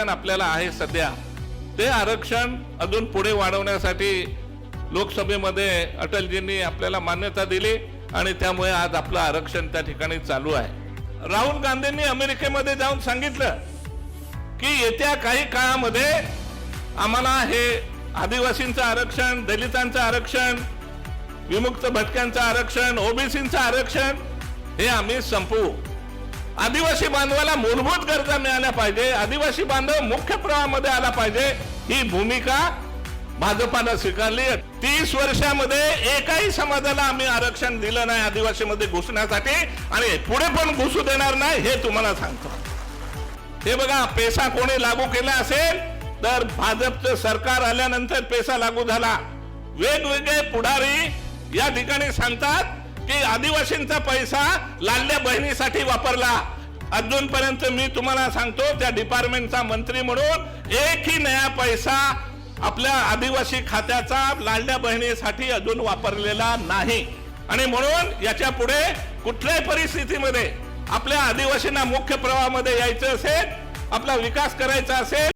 आरक्षण आपल्याला आहे सध्या, ते आरक्षण अजून पुढे वाढवण्यासाठी लोकसभेमध्ये अटलजींनी आपल्याला मान्यता दिली आणि त्यामुळे आज आपलं आरक्षण त्या ठिकाणी चालू आहे। राहुल गांधींनी अमेरिकेमध्ये जाऊन सांगितलं की येत्या काही काळामध्ये आम्हाला हे आदिवासींचं आरक्षण, दलितांचं आरक्षण, विमुक्त भटक्यांचं आरक्षण, ओबीसींचं आरक्षण हे आम्ही संपवू। आदिवासी बांधवाला मूलभूत गरजा मिळाल्या पाहिजे, आदिवासी बांधव मुख्य प्रवाहामध्ये आला पाहिजे, ही भूमिका भाजपानं स्वीकारली। 30 वर्षामध्ये एकाही समाजाला आम्ही आरक्षण दिलं नाही आदिवासीमध्ये घुसण्यासाठी आणि पुढे पण घुसू देणार नाही, हे तुम्हाला सांगतो। हे बघा, पेसा कोणी लागू केला असेल तर भाजपचं सरकार आल्यानंतर पेसा लागू झाला। वेगवेगळे पुढारी या ठिकाणी सांगतात की आदिवासींचा पैसा लाडल्या बहिणीसाठी वापरला। अजूनपर्यंत मी तुम्हाला सांगतो, त्या डिपार्टमेंटचा मंत्री म्हणून एकही नया पैसा आपल्या आदिवासी खात्याचा लाडल्या बहिणीसाठी अजून वापरलेला नाही। आणि म्हणून याच्या पुढे कुठल्याही परिस्थितीमध्ये आपल्या आदिवासींना मुख्य प्रवाहामध्ये यायचं असेल, आपला विकास करायचा असेल